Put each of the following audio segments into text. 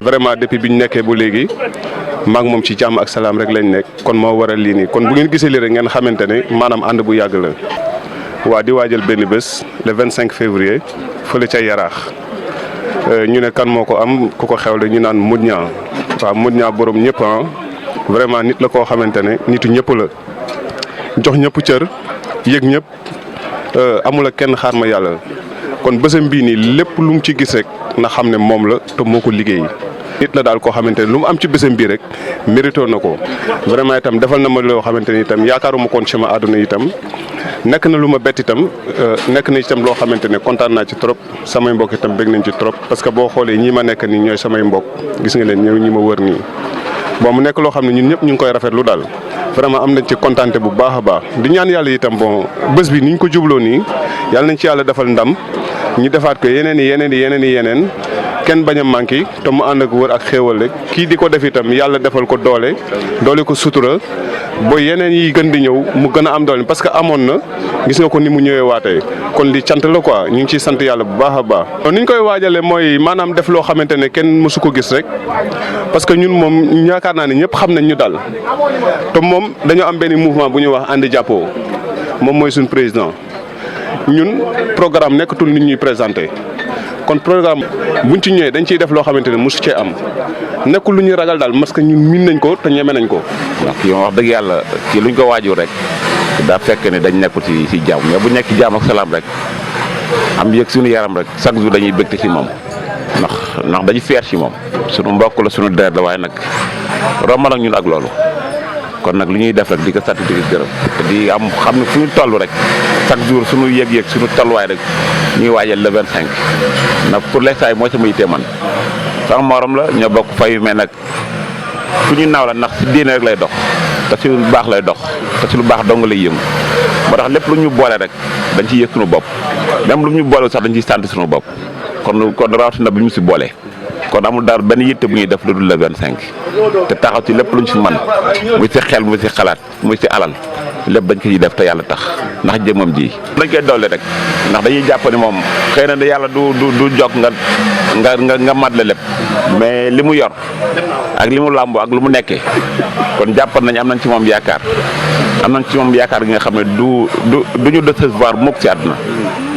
vraiment depuis bi ñu nekkee ba léegi maag moom ci jàmm ak salaam rek lañ nekk kon moo waral lii nii kon bu ngeen gisee lii rek ngeen xamante ne maanaam ànd bu yàgg la. waa di waajal benn bés le 25 février fële ca Yaraax ñu ne kan moo ko am ku ko xewle ñu naan Modou Niang waaw Modou Niang borom ñëpp vraiment nit la koo xamante ne nitu ñëpp la jox ñëpp cër yëg ñëpp amul ak kenn xaar ma yàlla kon bésam bii nii lépp lu mu ci gis rek na xam ne moom la te moo ko liggéey. nit la daal koo xamante ne lu mu am ci bésam bii rek mérito na ko vraiment itam defal na ma loo xamante ni itam yaakaaruma koon ci ma àdduna itam nekk na lu ma bett itam nekk na itam loo xamante ne kontaan naa ci trop samay mbokk itam bég nañ ci trop parce que boo xoolee ñii ma nekk nii ñooy samay mbokk gis nga leen ñëw ñi ma wër nii bon mu nekk loo xam ne ñun ñëpp ñu ngi koy rafetlu daal vraiment am nañ ci kontaante bu baax a baax di ñaan yàlla itam bon bés bi ni ñu ko jubloo nii yàlla nañ ci yàlla defal ndam ñu defaat ko yeneen kenn bañ a manqué te mu ànd ak wër ak xéewal rek kii di ko def itam yàlla defal ko doole ko sutura ba yeneen yi gën di ñëw mu gën a am doole parce que amoon na gis nga ko ni mu ñëwee waatee kon li cant la quoi ñu ngi ciy sant yàlla bu baax a baax. ni ñu koy waajalee mooy maanaam def loo xamante ne kenn mësu ko gis rek parce que ñun moom yaakaar naa ne ñëpp xam nañ ñu daal te moom dañoo am benn mouvement bu ñuy wax ànd jàppoo moom mooy suñu président ñun programme nekkatul nit ñuy présenté. kon programme buñ ci ñëwee dañ ciy def loo xamante ne mosu cee am nekkul lu ñuy ragal daal parce que ñun miin nañ ko te ñeme nañ ko. ndax kii moom wax dëgg yàlla kii luñ ko waajur rek daa fekk ne dañ nekkul ci jàmm mais bu nekk ci jàmm ak salaam rek am yëg suñu yaram rek chaque jour dañuy bégte ci moom ndax dañu fier ci moom suñu mbokk la suñu deret la waaye nag rombal ak ñun ak loolu. kon nag lu ñuy def rek di ko sant di ko gërëm te di am xam ne fu ñu toll rek chaque jour suñu yëg-yëg suñu tolluwaay rek ñuy waajal le 25 ndax pour l'instant mooy sama yitte man sama morom la ñoo bokk fayu mais nag fu ñu naaw la ndax si diine rek lay dox te si lu baax lay dox te si lu baax dong lay yëngu moo tax lépp lu ñu boole rek dañ ciy yëg suñu bopp même lu ñu boole sax dañ ciy sant suñu bopp kon rawatina bu ñu si boolee. kon amul daal benn yitte bu ñuy def lu dul le 25 te taxaw ci lépp luñ ci man muy ci xel muy ci xalaat muy ci alal lépp dañ ko ciy def te yàlla tax ndax jëmmam ji. dañ koy dolli rek ndax dañuy jàpp ne moom xëy na yàlla du jog nga matle lépp mais li mu yor ak li mu làmboo ak lu mu nekkee kon jàppat nañ am nañ ci moom yaakaar gi nga xam ne du ñu décevoir mukk ci àdduna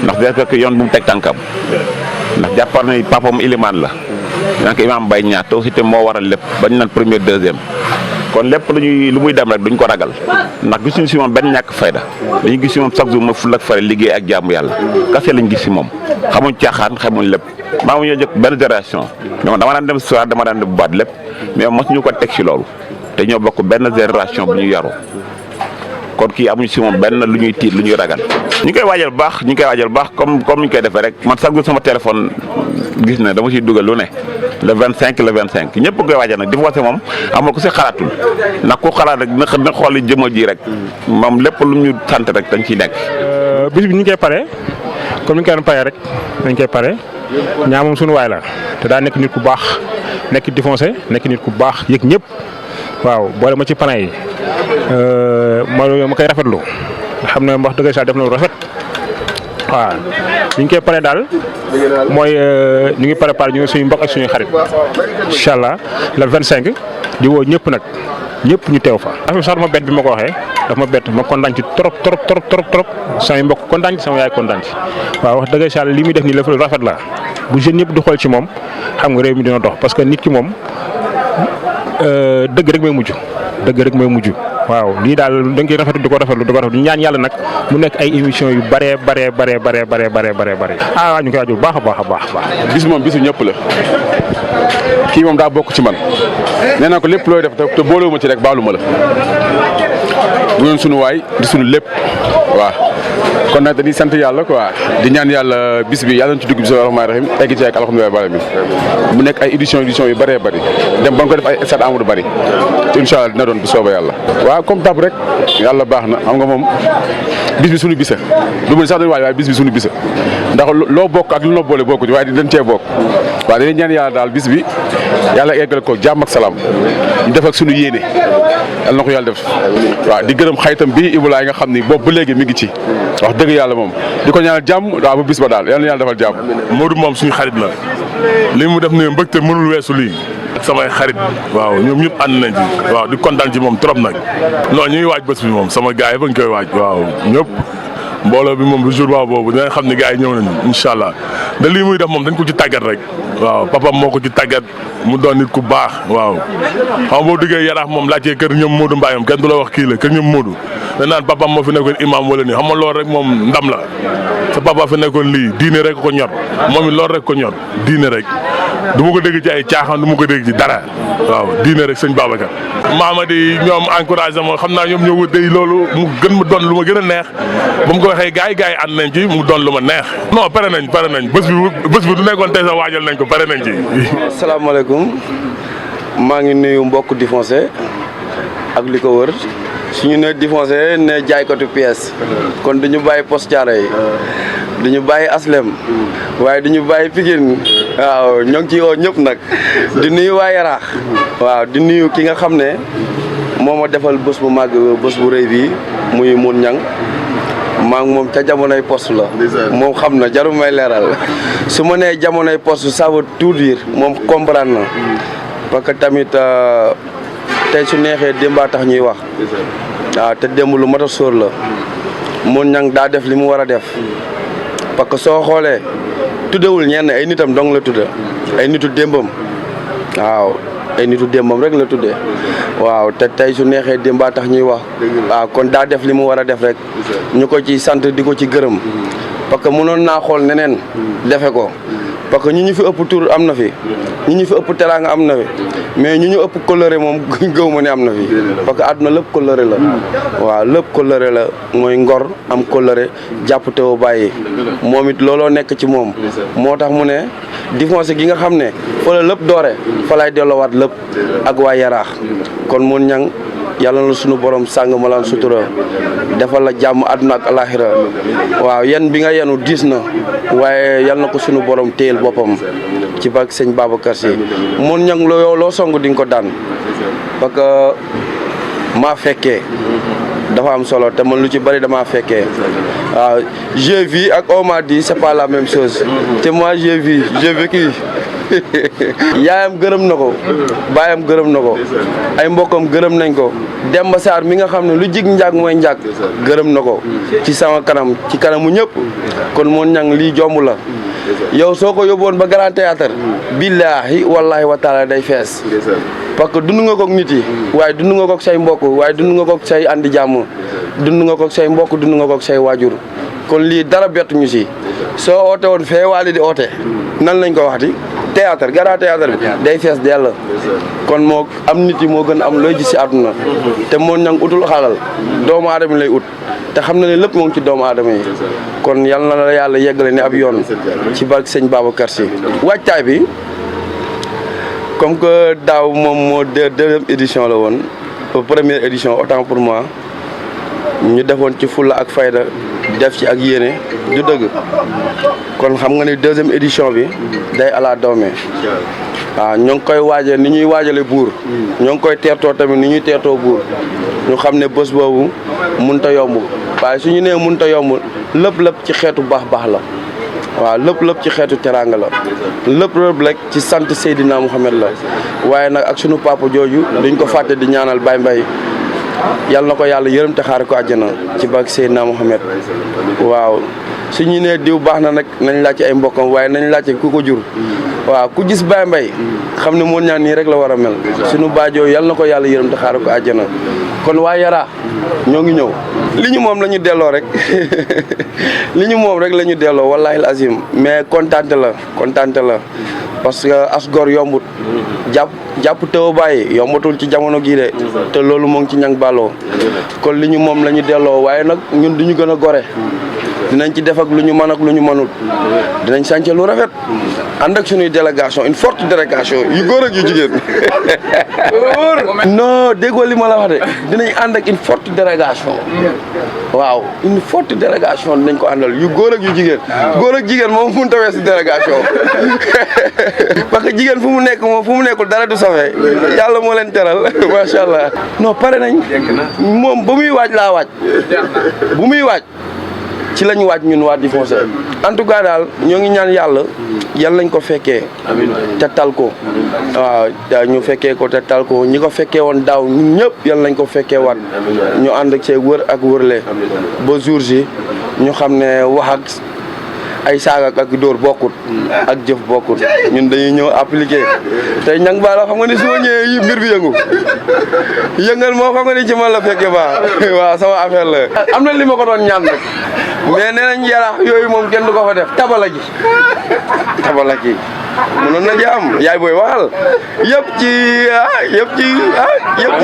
ndax day fekk yoon bu mu teg tànkam ndax jàppar na papam ilimaan la. donc Imam Mbaye Niang te aussi te moo waral lépp bañ naan première deuxième kon lépp lu muy dem rek duñ ko ragal ndax gisuñu si moom benn ñàkk fayda dañuy gis si moom chaque jour ma ful ak fare liggéey ak jaamu yàlla kase lañ gis si moom xamuñ caaxaan xamuñ lépp maa ngi ñoo jëkk benn génération mais dama daan dem soir dama daan dem bu baat lépp mais mosuñu ko teg si loolu te ñoo bokk benn génération bu ñu yaru kon kii amuñu si moom benn lu ñuy tiit lu ñuy ragal. ñu ngi koy waajal baax comme ñu koy defee rek man chaque jour sama téléphone gis na dama ciy dugal lu ne le 25 ñëpp koy waajal nag di fa wase moom amul ko si xalaatul ndax ku xalaat rek na xool jëmm ji rek moom lépp lu ñu sant rek dañ ciy nekk. bis bi ñu koy pare comme ni ñu koy doon pare rek dañ koy pare ñaa moom suñu waay la te daa nekk nit ku baax nekk défoncé nekk nit ku baax yëg ñëpp waaw boole ma ci panay yi ma koy rafetlu nga xam ne wax dëgg saa def na lu rafet waaw ñu ngi koy pare daal mooy ñu ngi préparé ñu suñu mbokk ak suñuy xarit incha allah le 25 di woo ñëpp nag ñëpp ñu teew fa. affaire sax dama bett bi ma ko waxee daf ma bett ma kontaan ci trop samay mbokk kontaan ci sama yaay kontaan ci waaw wax dëgg saa li muy def nii la rafet la bu jeune ñëpp di xool ci moom xam nga réew mi dina dox parce que nit ki moom dëgg rek mooy mujj. waaw lii daal dañ koy rafetlu di ko rafetlu ñaan yàlla nag mu nekk ay émission yu bare. ah ñu koy aju bu baax a baax. bis moom bisu ñëpp la kii moom daa bokk ci man nee naa ko lépp looy def te boolewuma ci rek baaluma la bu doon sunu waay di sunu lépp waaw. kon nag dañuy sant yàlla quoi di ñaan yàlla bis bi yàlla na ci dugg bismillaahi rahmaani rahiim egg ci ak alhamdulilah alamin mu nekk ay édition yu bëree bëri dem ba nga ko def ay stade Amadou Barry te incha allah dina doon bu sooba yàlla. waaw comme tab rek yàlla baax na xam nga moom bis bi suñu bisa du ma sax dañu waaye bis bi suñu bisa ndax loo bokk ak lu no boole bokku ci waaye dañ cee bokk waaw dañuy ñaan yàlla daal bis bi yàlla eggal ko jàmm ak salaam ñu def ak suñu yéene yàlla na ko yàlla def waaw di gërëm xaytam bi Ibulaay nga xam ni boobu ba léegi mi ngi ci wax dëgg yàlla moom di ko ñaanal jàmm waaw ba bis ba daal yàlla na yàlla defal jàmm. Modou moom suñu xarit la li mu def nii mbëgte mënul weesu lii ak samay xarit waaw ñoom ñëpp ànd nañ ci waaw di kontaan ci moom trop nag non ñu ngi waaj bés bi moom sama gars yi ba ñu koy waaj waaw ñëpp mbooloo bi moom bu jour boobu dinañ xam ne gars yi ñëw nañu incha allah da lii muy def moom dañ ko ci tàggat rek waaw papam moo ko ci tàggat mu doon nit ku baax waaw xam boo duggee Yaraax moom laajtee kër ñoom Modou Mbaye moom kenn du la wax kii la kër ñoom Modou da naan papam moo fi nekkoon imam wala nii xam nga loolu rek moom ndam la sa papa fi nekkoon lii diine rek ko ñor moom it loolu rek ko ñor diine rek du ma ko dégg ci ay caaxaan du ma ko dégg ci dara waaw diine rek sëñ Babacar. Mamadi ñoom encouragé ma xam naa ñoom ñoo day loolu mu gën ma doon lu ma gën a neex ba mu ko waxee gars yi ànd nañ ci mu doon lu ma neex. non pare nañ bés bi du nekkoon tey sax waajal nañ ko pare nañ ci. asalaamaaleykum maa ngi nuyu mbokk Difoncé ak li ko wër suñu ne Difoncé ne jaaykatu pièce kon duñu bàyyi Poste Thiaroye yi duñu bàyyi Aslem waaye duñu bàyyi Pikine waaw ñoo ngi ci woo ñëpp nag di nuyu waa Yaraax waaw di nuyu ki nga xam ne moo ma defal bés bu màgg bés bu rëy bi muy Moon Ñang maa ngi moom ca jamonoy poste la moom xam na jaru may leeral su ma nee jamonoy poste ça veut tout dire moom comprendre na parce que tamit tey su neexee démbaa tax ñuy wax waaw te démb lu mat a sóor la Moon Ñang daa def li mu war a def parce que soo xoolee tuddewul ñenn ay nitam dong la tudde ay nitu démbam waaw ay nitu démbam rek la tuddee waaw te tey su neexee démbaa tax ñuy wax waaw kon daa def li mu war a def rek ñu ko ci sant di ko ci gërëm parce que mënoon naa xool neneen defe ko parce que ñu fi ëpp tur am na fi ñu fi ëpp teraanga am na fi mais ñu ëpp coloré moom gëw ma ne am na fi parce que àdduna lépp coloré la waaw lépp coloré la mooy ngor am coloré jàpp teewoo bàyyi moom it looloo nekk ci moom moo tax mu ne Difoncé gi nga xam ne fa la lépp doore fa lay delloowaat lépp ak waa Yaraax kon Moon Ñang yàlla na suñu borom sàng malaan sutura defal la jàmm àdduna ak alaxira waaw yan bi nga yenu diis na waaye yal na ko suñu borom téyel boppam ci barke sëñ Babacar Si Moon Ñang loo song di nga ko daan parce que maa fekkee dafa am solo te man lu ci bari damaa fekkee waaw j'ai vu ak on m'a dit c'est pas la même chose te moi j'ai vécu yaayam gërëm na ko baayam gërëm na ko ay mbokkam gërëm nañ ko Demba Sarr mi nga xam ne lu jig njàg mooy njàg gërëm na ko ci sama kanam ci kanamu ñëpp kon Moon Ñang lii jomb la yow soo ko yóbboon ba Grand Théâtre billaahi wallaahi wa taala day fees parce que dund nga kook nit yi waaye dund nga kook say mbokk waaye dund nga kook say andi jàmm dund nga kook say mbokk dund nga kook say waajur kon lii dara bettu ñu si soo oote woon fee waali di oote nan lañ ko waxti théâtre Grand Théâtre bi day fees dell kon moo am nit yi moo gën am looy gis si àdduna te Moon Ñang utul xalal doomu aadama lay ut te xam na ne lépp moo ngi ci doomu aadama yi kon yal na la yàlla yeggale ne ab yoon ci barke sëñ Babacar Si waajtaay bi comme que daaw moom moo deuxième édition la woon première édition autant pour moi ñu defoon ci fulla ak fayda def ci ak yéene du dëgg kon xam nga ni deuxième édition bi day ala doome waaw ñoo ngi koy waajee ni ñuy waajale buur ñoo ngi koy teertoo tamit ni ñuy teertoo buur ñu xam ne bés boobu mënut a yomb waaye su ñu nee mënut a yomb lépp ci xeetu baax la waaw lépp ci xeetu teraanga la lépp rek ci sant Seydina Mouhamed la waaye nag ak sunu papa jooju duñ ko fàtte di ñaanal Baye Mbaye yàlla na ko yàlla yërëm te xaare ko àjjana ci barke Seydina Mouhamed waaw su ñu nee diw baax na nag nañ laajte ay mbokkam waaye nañ laajte ku ko jur waaw ku gis Baye Mbaye xam ne Moon Ñang nii rek la war a mel sunu baajoo yàlla na ko yàlla yërëm te xaare ko àjjana kon waa Yaraax ñoo ngi ñëw li ñu moom la ñu delloo rek li ñu moom rek la ñu delloo wallaahi al azim mais kontaante la parce que as gor yombut jàpp teew bàyyi yombatul ci jamono gii de te loolu moo ngi ci Ñang Ballo kon li ñu moom la ñu delloo waaye nag ñun du ñu gën a gore dinañ ci def ak lu ñu mën ak lu ñu mënul dinañ sànce lu rafet ànd ak suñuy délégation une forte délégation yu góor ak yu jigéen non déggoo li ma la wax de dinañ ànd ak une forte délégation waaw une forte délégation dinañ ko àndal yu góor ak yu jigéen góor ak jigéen moom mënut a weesu délégation parce que jigéen fu mu nekk moom fu mu nekkul dara du safee yàlla moo leen teral macha allah non pare nañ moom ba muy waaj laa waaj bu muy waaj ci lañu waaj ñun waa Difoncer en tout cas daal ñoo ngi ñaan yàlla nañ ko fekkee te tal ko waaw ñu fekkee ko te tal ko ñi ko fekkee woon daaw ñun ñëpp yal nañ ko fekkee waat ñu ànd ak see wër ak wërle ba jour ji ñu xam ne wax ak ay saaga ak dóor bokkut ak jëf bokkut ñun dañuy ñëw appliqué tey ñang baala xam nga ni su ma ñëwee yi mbir bi yëngal moo xam nga ni ci man la fekke ba waaw sama affaire la am na li ma ko doon ñaan rek mais nee nañ yaraax yooyu moom kenn du ko fa def tabala gi mënoon na am yaay booy waxal yëpp ci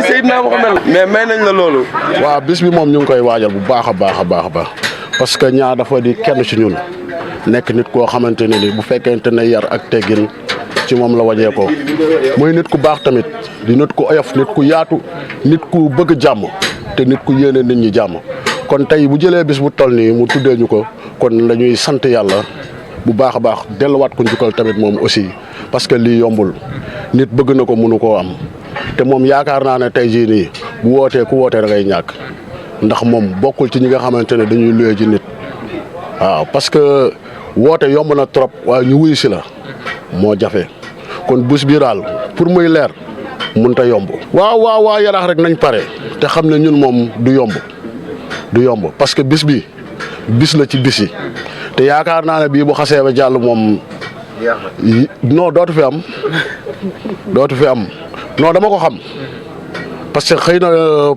Seydina Mohamed mais may nañ la loolu. waaw bis bi moom ñu ngi koy waajal bu baax a baax parce que ñaar dafa di kenn ci ñun nekk nit koo xamante ne ni bu fekkente ne yar ak teggin ci moom la wajee ko mooy nit ku baax tamit di nit ku oyof nit ku yaatu nit ku bëgg jàmm te nit ku yéene nit ñi jàmm kon tey bu jëlee bis bu toll nii mu tuddee ñu ko kon dañuy sant yàlla bu baax a baax delluwaat ko njukkal tamit moom aussi parce que lii yombul nit bëgg na ko mënu koo am te moom yaakaar naa ne tey jii nii bu wootee ku wootee da ngay ñàkk ndax moom bokkul ci ñi nga xamante ne dañuy luye ji nit waaw parce que woote yomb na trop waaye ñu wuyu si la moo jafe kon bés bi daal pour muy leer mënut a yomb. waaw yaraax rek nañ pare te xam ne ñun moom du yomb parce que bis bi bis la ci bis yi te yaakaar naa ne bii bu xasee ba jàll moom non dootu fi am non dama ko xam parce que xëy na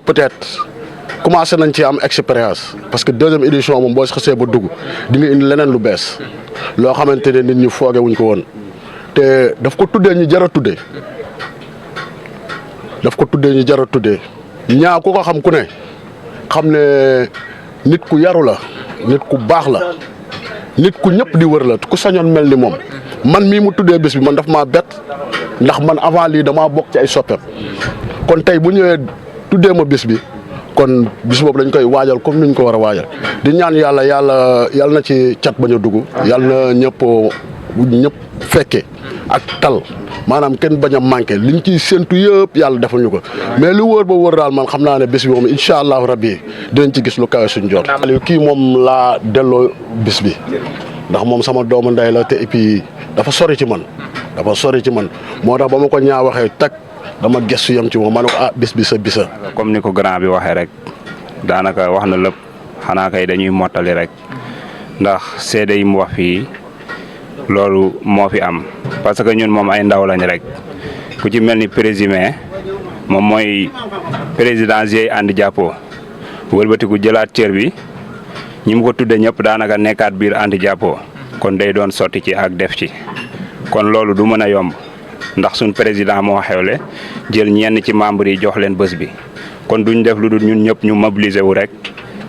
peut-être commencé nañ ci am expérience parce que deuxième édition moom boo si xasee ba dugg di nga indi leneen lu bees loo xamante ne nit ñi fooge wuñ ko woon te daf ko tuddee ñu jar a tuddee ñaa ku ko xam ku ne xam ne nit ku yaru la nit ku baax la nit ku ñëpp di wër la ku sañoon mel ni moom man mii mu tuddee bés bi man daf maa bett ndax man avant lii damaa bokk ci ay soppeem kon tey bu ñëwee tuddee ma bés bi kon bis boobu dañ koy waajal comme niñ ko war a waajal di ñaan yàlla na ci cat bañ a dugg yàlla na ñëpp fekke ak tal maanaam kenn bañ a manqué liñ ciy séntu yëpp yàlla defal ñu ko mais lu wóor ba wóor daal man xam naa ne bés bi moom incha allahu rabbi dinañ ci gis lu kawe suñ jot. kii moom laa delloo bis bi ndax moom sama doomu ndey la te et puis dafa sori ci man moo tax ba ma ko ñaa waxee tag dama gëstu yam ci moom ma ne ko bis bi sa bisa. comme ni ko grand bi waxee rek daanaka wax na lépp xanaa kay dañuy mottali rek ndax seede yi mu wax fii loolu moo fi am parce que ñun moom ay ndaw lañ rek ku ci mel ni présumé moom mooy président GIE ànd jàppoo wëlbatiku jëlaat cër bi ñi mu ko tudde ñëpp daanaka nekkaat biir ànd jàppoo kon day doon sotti ci ak def ci kon loolu du mën a yomb ndax suñ président moo xewle jël ñenn ci membre yi jox leen bés bi kon duñ def lu dul ñun ñëpp ñu mobiliser wu rek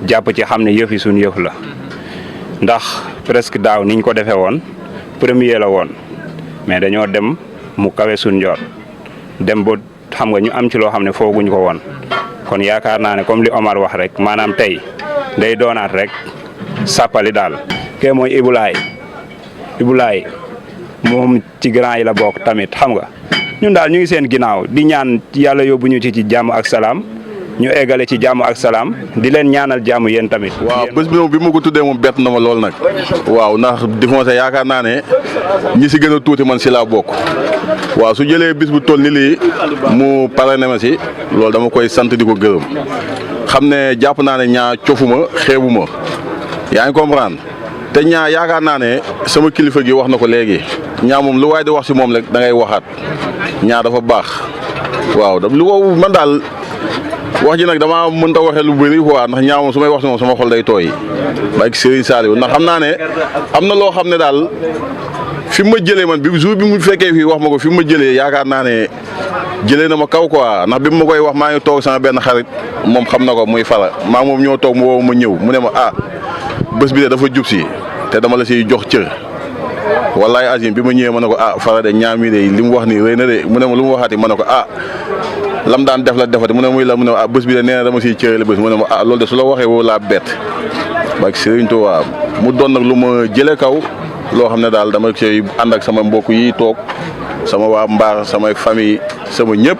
jàpp ci xam ne yëf yi suñ yëf la ndax presque daaw niñ ko defee woon premier la woon mais dañoo dem mu kawe suñ njoot dem ba xam nga ñu am ci loo xam ne fooguñ ko woon kon yaakaar naa ne comme li Omar wax rek maanaam tey day doonaat rek sàppali daal. kee mooy Ibulaay moom ci grand yi la bokk tamit xam nga ñun daal ñu ngi seen ginnaaw di ñaan yàlla yóbbu ñu ci jàmm ak salaam ñu eggale ci jàmm ak salaam di leen ñaanal jàmm yéen tamit. waaw bés bi moom bi ma ko tuddee moom bett na ma lool nag. waaw ndax Difoncer yaakaar naa ne ñi si gën a tuuti man si laa bokk. waaw su jëlee bis bu toll ni lii mu parrainé ma si loolu dama koy sant di ko gërëm xam ne jàpp naa ne ñaa cofuma xeebuma yaa ngi comprendre te ñaa yaakaar naa ne sama kilifa gi wax na ko léegi ñaa moom lu waay di wax si moom rek da ngay waxaat ñaa dafa baax waaw lu ko man daal wax ji nag damaa mënta waxee lu bëri quoi ndax ñaa moom su may wax si moom sama xol day tooy barke Serigne Saliou ndax xam naa ne am na loo xam ne daal fi ma jëlee man bi jour bi mu fekkee fii wax ma ko fi ma jëlee yaakaar naa ne jëlee na ma kaw quoi ndax bi ma koy wax maa ngi toog sama benn xarit moom xam na ko muy fara maa moom ñoo toog mu woo ma ñëw mu ne ma bés bi de dafa jub si te dama la siy jox cër wallaay azim bi ma ñëwee ma ne ko Fara de ñaami de li mu wax nii rëy na de mu ne ma lu mu waxaati ma ne ko lam daan def la defati mu ne muy la mu ne bés bi de nee na dama siy cërale bés mu ne ma loolu de su la waxee woo laa bett bak Sëriñ Tuubaa mu doon nag lu ma jëlee kaw loo xam ne daal dama koy ànd ak sama mbokk yi toog sama waa Mbaar samay famille sama ñëpp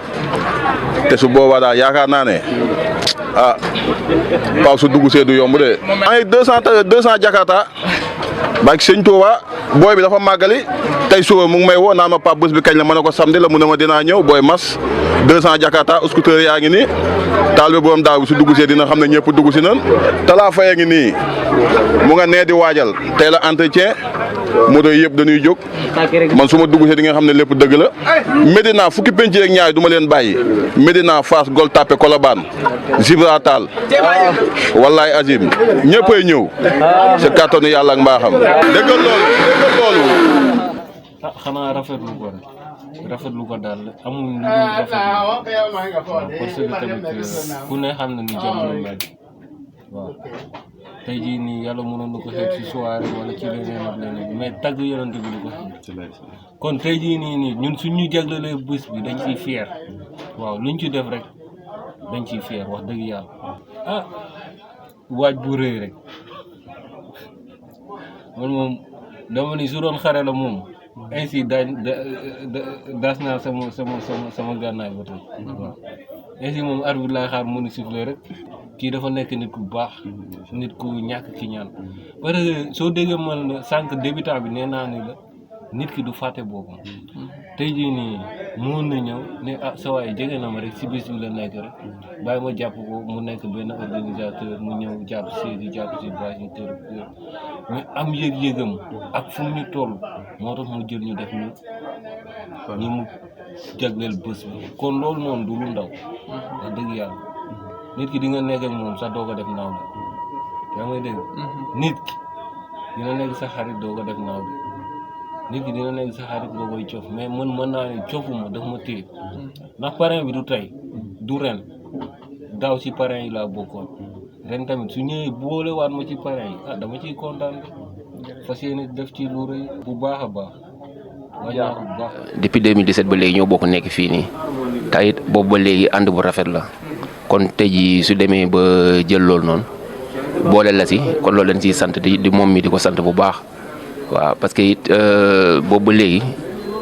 te su boobaa daal yaakaar naa ne Pape su dugg see du yomb de. ay 200 Jakarta bak Sëriñ Tuubaa booy bi dafa màggali tey suba mu ngi may woo naan ma Pape bés bi kañ la ma ne ko samedi la mu ne ma dinaa ñëw booy mas 200 Jakarta scooter yaa ngi nii taal bi borom daaw bi su dugg see dina xam ne ñëpp dugg si nan talaa faya ngi nii mu nga nee di waajal tey la entretien moto yi yëpp dañuy jóg man su ma dugg see di nga xam ne lépp dëgg la Médina fukki penc rek ñaay du ma leen bàyyi Médina Fass Gueule Tapée Colobane Gibraltar wallaay azim ñëppay ñëw ci kàttanu yàlla ak mbaaxam déggal loolu xanaa rafetlu ko rek rafetlu ko daal amul lu rafetlu parce que tamit ku ne xam na ni jamono mel waaw tey jii nii yàlla mënoon na ko xeeb ci soirée wala ci leneen ak leneen mais tagg yonent bi ko xam kon tey jii nii ñun suñu jaglelee bés bi dañ ciy fier waaw luñ ci def rek dañ ciy fier wax dëgg yàlla waaj bu rëy rek man moom dama ni su doon xare la moom ainsi daas naa sama gànnaay ba tey waaw ainsi moom arbitre laay xaar mënu siffler rek kii dafa nekk nit ku baax nit ku ñàkk ki ñaan parce que soo déggee man sànq débutant bi nee naa ni la nit ki du fàtte boppam tey jii nii mën na ñëw ne sa waay jege na ma rek si bés bi la nekk rek bàyyi ma jàpp ko mu nekk benn organisateur mu ñëw jàpp si jàpp si bâche ñu tër mais am yëg-yëgam ak fu mu ñu toll moo tax mu jël ñu def ñi mu jagleel bés bi kon loolu noonu du lu ndaw wax dëgg yàlla nit ki di nga nekk ak moom sax doo ko def naaw bi yaa may dégg nit ki dina nekk sa xarit doo ko def naaw bi nit ki dina nekk sa xarit nga koy cof mais man mën naa ne cofuma daf ma téye ndax parrain bi du tey du ren daaw ci parrain yi laa bokkoon ren tamit su ñëwee boolewaat ma ci parrain yi dama ciy kontaan fas yéene def ci lu rëy bu baax a baax waaj naa ko bu baax. depuis 2017 ba léegi ñoo bokk nekk fii nii te it boobu ba léegi ànd bu rafet la kon tey jii su demee ba jël loolu noonu boole la si kon loolu leen ciy sant di moom mi di ko sant bu baax. waaw parce que it boobu ba léegi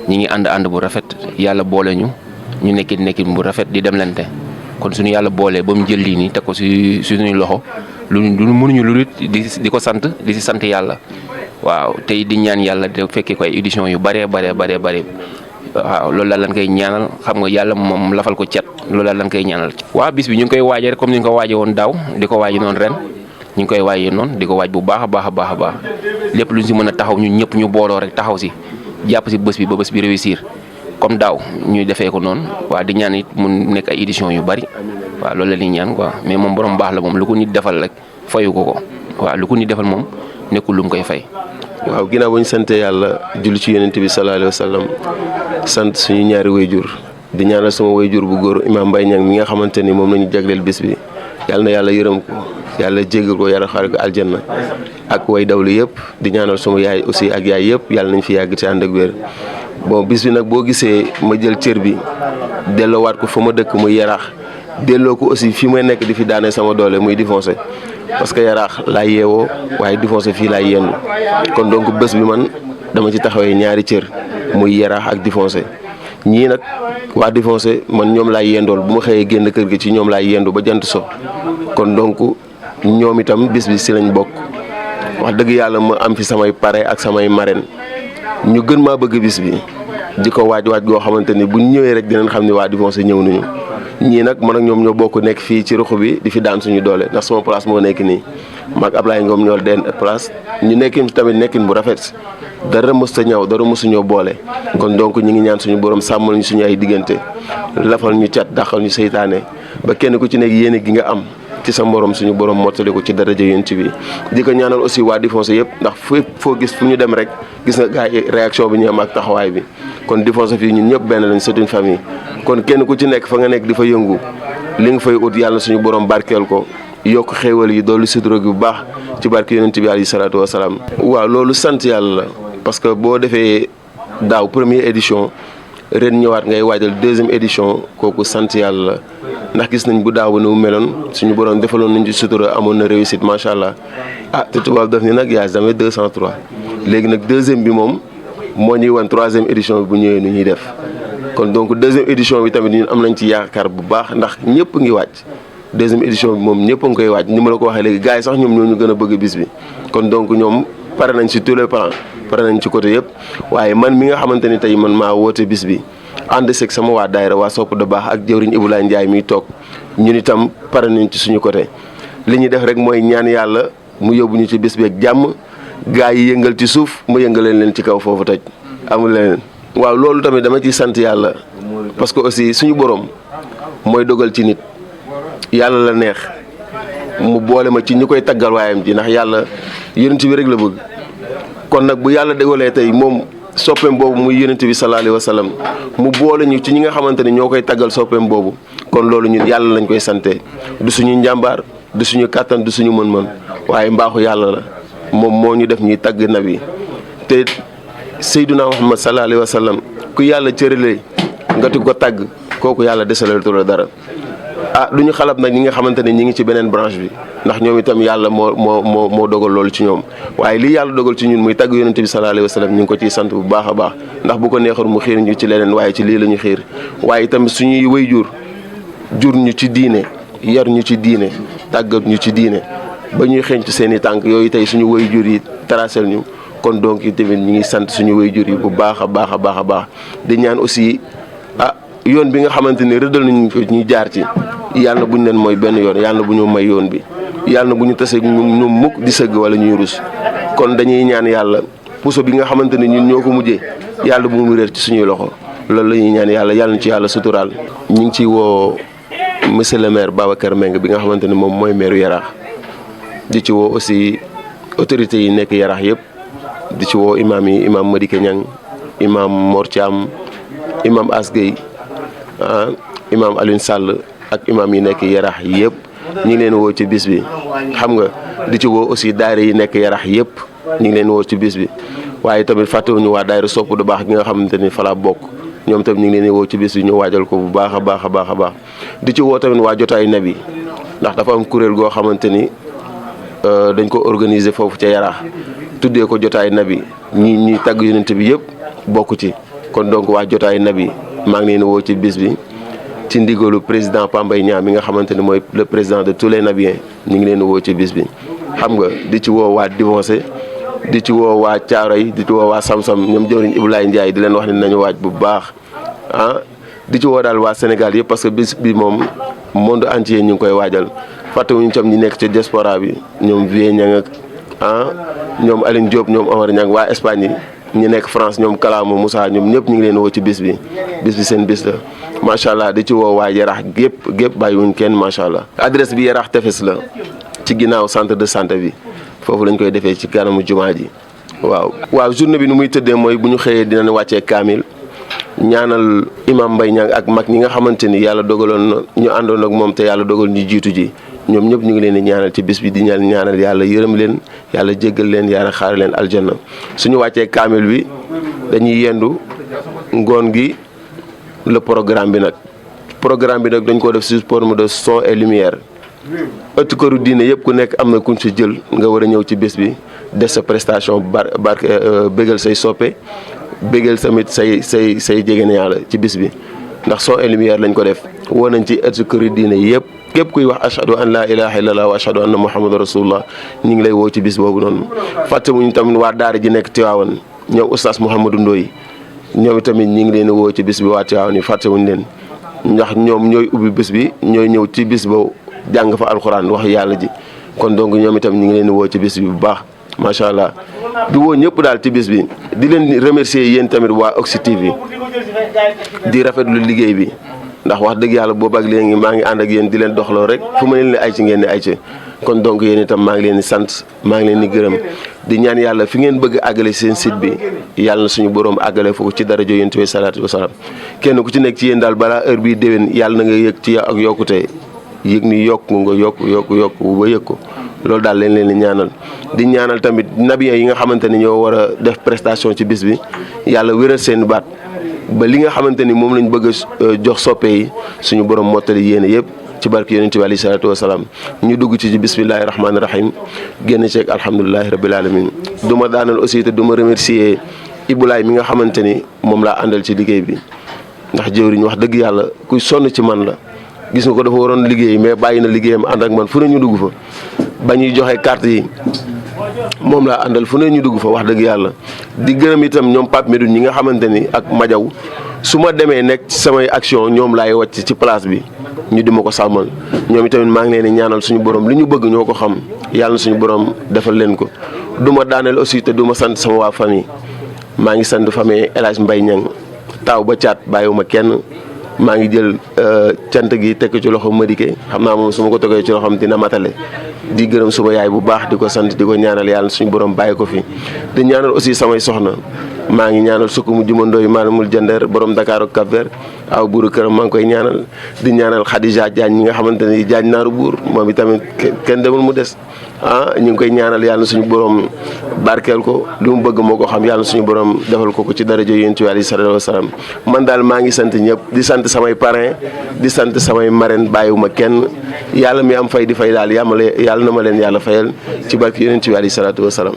ñi ngi ànd bu rafet yàlla boole ñu nekkin bu rafet di demlante kon suñu yàlla boolee ba mu jël lii nii teg ko si suñuy loxo lu mënuñu lu di ko sant di si sant yàlla waaw tey di ñaan yàlla de fekkee ko ay édition yu bëree waaw loolu daal lañ koy ñaanal xam nga yàlla moom lafal ko cat loolu daal lañ koy ñaanal. waaw bis bi ñu ngi koy waajee rek comme ni ñu ko waajee woon daaw di ko waajee noonu ren ñu ngi koy waajee noonu di ko waaj bu baax a baax lépp luñ si mën a taxaw ñun ñëpp ñu booloo rek taxaw si jàpp si bés bi ba bés bi réussir comme daaw ñu defee ko noonu waaw di ñaan it mu nekk ay édition yu bari waaw loolu la ñuy ñaan quoi mais moom borom baax la moom lu ko nit defal rek fayu ko waaw lu ko nit defal moom nekkul lu mu koy fay. waaw ginnaaw ba ñu sante yàlla julli ci yonent bi sallallahu alayhi wa sallam sant suñu ñaari wayjur di ñaanal sama wayjur bu góor Imam Mbaye Niang mi nga xamante ni moom la ñu jagleel bis bi yàlla na yàlla yërëm ko yàlla jéggal ko yàlla xaare ko aljanna ak way dawlu yëpp di ñaanal sama yaay aussi ak yaay yëpp yàlla nañ fi yàgg ci ànd ak wér. bon bis bi nag boo gisee ma jël cër bi delloowaat ko fa ma dëkk muy yaraax delloo ko aussi fi may nekk di fi daane sama doole muy Difoncé parce que yaraax laay yeewoo waaye Difoncé fii laay yendu kon donc bés bi man dama ci taxawee ñaari cër muy yaraax ak Difoncé ñii nag waa Difoncé man ñoom laay yendool bu ma xëyee génn kër gi ci ñoom laay yendu ba jant so kon donc ñoom itam bis bi si lañ bokk wax dëgg yàlla ma am fi samay pare ak samay marraine ñu gën maa bëgg bis bi di ko waaj goo xamante ni buñ ñëwee rek dinañ xam ni waa Difoncé ñëw nañu ñii nag man ak ñoom ñoo bokk nekk fii ci ruq bi di fi daan suñu doole ndax sama place moo nekk nii maag Ablaye Ngom ñoo den place ñu nekkin tamit nekkin bu rafet dara mës ta ñëw dara mësuñoo boole kon donc ñu ngi ñaan suñu borom sàmmal ñu suñu ay diggante lafal ñu cat dàqal ñu seytaane ba kenn ku ci nekk yéene gi nga am ci sa morom suñu borom mottali ko ci daraja yonent bi di ko ñaanal aussi waa Difoncé yëpp ndax foo gis fu ñu dem rek gis nga gars yi réaction bi ñu am ak taxawaay bi kon Difoncé fii ñun ñëpp benn lañ c'est une famille kon kenn ku ci nekk fa nga nekk di fa yëngu li nga fay ut yàlla suñu borom barkeel ko yokk xéewal yi doolu sutura gi bu baax ci barke yonent bi alayhi salaatu wasalaam. waaw loolu sant yàlla la parce que boo defee daaw première édition ren ñëwaat ngay waajal deuxième édition kooku sant yàlla la ndax gis nañ bu daaw ni mu meloon suñu borom defaloon nañ ci sutura amoon na réussite macha allah te tubaab daf ni nag yaa jamais 203 léegi nag deuxième bi moom moo ñuy wan troisième édition bi bu ñëwee nu ñuy def kon donc deuxième édition bi tamit ñun am nañ ci yaakaar bu baax ndax ñëpp ngi wàcc deuxième édition bi moom ñëpp a ngi koy wàcc ni ma la ko waxee léegi gars yi sax ñoom ñoo ñu gën a bëgg bis bi kon donc ñoom pare nañ ci tous les plans pare nañ ci côté yëpp waaye man mi nga xamante ni tey man maa woote bis bi ànd seeg sama waa daayira waa sopp da baax ak jëwriñ Ibrahima Ndiaye miy toog ñun itam pare nañ ci suñu côté li ñuy def rek mooy ñaan yàlla mu yóbbu ñu ci bis bi ak jàmm gaa yi yëngal ci suuf mu yëngaleen leen ci kaw foofu toj amul leneen. waaw loolu tamit dama ciy sant yàlla parce que aussi suñu borom mooy dogal ci nit yàlla la neex mu boole ma ci ñi koy taggal waayam ji ndax yàlla yonent bi rek la bëgg kon nag bu yàlla dogalee tey moom soppeem boobu muy yonent bi sallallahu alayhi wa sallam mu boole ñu ci ñi nga xamante ne ñoo koy taggal soppeem boobu kon loolu ñun yàlla lañ koy sante du suñu njàmbaar du suñu kàttan du suñu mën-mën waaye mbaaxu yàlla la moom moo ñu def ñuy tagg nabi te Seydina Muhammad sallallahu alayhi wa sallam ku yàlla cëralee nga ti ko tagg kooku yàlla desalatu la dara du ñu xalab nag ñi nga xamante ne ñi ngi ci beneen branche bi ndax ñoom itam yàlla moo dogal loolu ci ñoom waaye lii yàlla dogal ci ñun muy tagg yonent bi sallallahu alayhi wa sallam ñu ngi ko ciy sant bu baax a baax ndax bu ko neexoon mu xiir ñu ci leneen waaye ci lii la ñu xiir waaye itam suñuy waajur jur ñu ci diine yar ñu ci diine tàggat ñu ci diine ba ñuy xeeñ ci seen i tànk yooyu tey suñu waajur yi tracel ñu kon donc tamit ñu ngi sant suñu waajur yi bu baax a baax a baax a baax di ñaan aussi yoon bi nga xamante ne rëddal nañu ko ñuy jaar ci yàlla na bu ñu leen mooy benn yoon yàlla na bu ñu may yoon bi yàlla na bu ñu tasee ñoom mukk di sëgg wala ñuy rus kon dañuy ñaan yàlla puso bi nga xamante ne ñun ñoo ko mujjee yàlla bu mu réer ci suñuy loxo loolu la ñuy ñaan yàlla yàlla na ci yàlla suturaal. ñu ngi ciy woo monsieur le maire Babacar Mbengue bi nga xamante ne moom mooy maire Yaraax di ci woo aussi autorités yi nekk Yaraax yëpp di ci woo imam yi imam Madické Niang imam Mor Thiam imam Asgueye imam Alioune Sall ak imam yi nekk Yaraax yëpp ñu ngi leen woo ci bis bi xam nga di ci woo aussi daayira yi nekk Yaraax yëpp ñu ngi leen woo ci bis bi waaye tamit fàttewuñu waa daayira sopp du baax gi nga xamante ni fa la bokk ñoom tamit ñu ngi leen woo ci bis bi ñu waajal ko bu baax a baax a baax a baax di ci woo tamit waa jotaayu nabi ndax dafa am kuréel goo xamante ni dañ ko organiser foofu ca Yaraax tuddee ko jotaayu nabi ñi tagg yonent bi yëpp bokk ci kon donc waa jotaayu nabi maa ngi leen woo ci bis bi ci ndigalu président Pambay Niang mi nga xamante ni mooy le président de tous les nabiens ñu ngi leen woo ci bis bi xam nga di ci woo waa Divoncé di ci woo waa Thiaroye di ci woo waa Samsam ñoom jëwriñ Ibrahima Ndiaye di leen wax ne nañu waaj bu baax di ci woo daal waa Sénégal yëpp parce que bis bi moom monde entier ñu ngi koy waajal fàttewuñu tam ñi nekk ca diaspora bi ñoom Vieux Niang ak ñoom Aline Diop ñoom Omar Niang waa Espagne yi ñu nekk France ñoom Kalaamu Moussa ñoom ñëpp ñu ngi leen woo ci bis bi seen bis la macha allah di ci woo waa Yaraax gépp bàyyiwuñ kenn macha allah. adresse bi Yaraax Tefes la ci ginnaaw centre de santé bi foofu lañ koy defee ci kanamu jumaa ji waaw journée bi nu muy tëddee mooy bu ñu xëyee dinañ wàccee kaamil ñaanal imam Mbaye Niang ak mag ñi nga xamante ni yàlla dogaloon na ñu àndoon ak moom te yàlla dogal ñu jiitu ji ñoom ñëpp ñu ngi leen di ñaanal ci bis bi di ñaanal yàlla yërëm leen yàlla jéggal leen yàlla xaar leen aljanna suñu wàccee kaamil bi dañuy yendu ngoon gi le programme bi nag dañ ko def sous forme de son et lumière ëtt këru diine yëpp ku nekk am na kuñ si jël nga war a ñëw ci bés bi def sa prestation barke bégal say soppe bégal tamit say jegeñaale ci bis bi ndax son et lumière lañ ko def woo nañ ci ëtt këru diine yëpp képp kuy wax ashhadu an la ilaha illallah wa ashhadu anna muhammadu rasulullah ñu ngi lay woo ci bis boobu noonu fàttewuñu tamit waa daara ji nekk Tiwaawan ñoom oustaz Mouhamadou Ndoye ñoom tamit ñi ngi leen woo ci bis bi waa Tiwaawan yi fàttewuñu leen ndax ñoom ñooy ubbi bis bi ñooy ñëw ci bis boobu jàng fa alxuraan wax yàlla ji kon donc ñoom itam ñi ngi leen woo ci bis bi bu baax macha allah di woo ñëpp daal ci bis bi di leen remercier yéen tamit waa Oxy TV di rafetlu liggéey bi ndax wax dëgg yàlla boobu ak léegi maa ngi ànd ak yéen di leen doxloo rek fu ma leen ne ay ci ngeen ne ay ci kon donc yéen itam maa ngi leen di sant maa ngi leen di gërëm di ñaan yàlla fi ngeen bëgg àggale seen site bi yàlla na suñu borom àggale foofu ci darajo yonent bi salaatu wasalaam kenn ku ci nekk ci yéen daal balaa heure bii déwén yàlla na nga yëg ci ak yokkute yëg ni yokk nga yokk ba yëg ko loolu daal leen di ñaanal di ñaanal tamit nabiyen yi nga xamante ni ñoo war a def prestation ci bis bi yàlla wéral seen baat ba li nga xamante ni moom lañ bëgg a jox soppe yi suñu borom mottali yéene yëpp ci barke yonent bi alayhi salaatu wasalaam ñu dugg ci bismillahi rahmaani rahim génn ceeg alhamdulilahi rabbil alamin du ma daanal aussi te du ma remercier Ibulaay mi nga xamante ni moom laa àndal ci liggéey bi ndax jëwriñ wax dëgg yàlla kuy sonn ci man la gis nga ko dafa waroon liggéey mais bàyyi na liggéeyam ànd ak man fu ne ñu dugg fa ba ñuy joxe carte yi moom laa àndal fu ne ñu dugg fa wax dëgg yàlla di gërëm itam ñoom Pape Medoune ñi nga xamante ni ak Majaw su ma demee nekk ci samay action ñoom laay wàcc ci place bi ñu di ma ko sàmmal ñoom itamit maa ngi leen di ñaanal suñu borom li ñu bëgg ñoo ko xam yàlla na suñu borom defal leen ko du ma daaneel aussi te du ma sant sama waa famille maa ngi sant famille El Hadj Mbaye Niang taaw ba caat bàyyiwuma kenn maa ngi jël cant gi tekk ci loxo Madike xam naa moom su ma ko tegee ci loxoom dina matale di gërëm suma yaay bu baax di ko sant di ko ñaanal yàlla suñu borom bàyyi ko fi di ñaanal aussi samay soxna maa ngi ñaanal sukk mu jumandooy maanamul jandeer borom Dakar ak Cap-Vert aw buuru këram maa ngi koy ñaanal di ñaanal Khadija Diagne ñi nga xamante ni Diagne naaru buur moom itamit kenn demul mu des ñu ngi koy ñaanal yàlla suñu borom barkeel ko li mu bëgg moo ko xam yàlla suñu borom defal ko ci daraja yonent bi alayhi salaatu wasalaam man daal maa ngi sant ñëpp di sant samay parrain di sant samay marraine bàyyiwuma kenn yàlla mi am fay di fay daal yàlla na ma leen yàlla fayal ci barke yonent bi alayhi salaatu wasalaam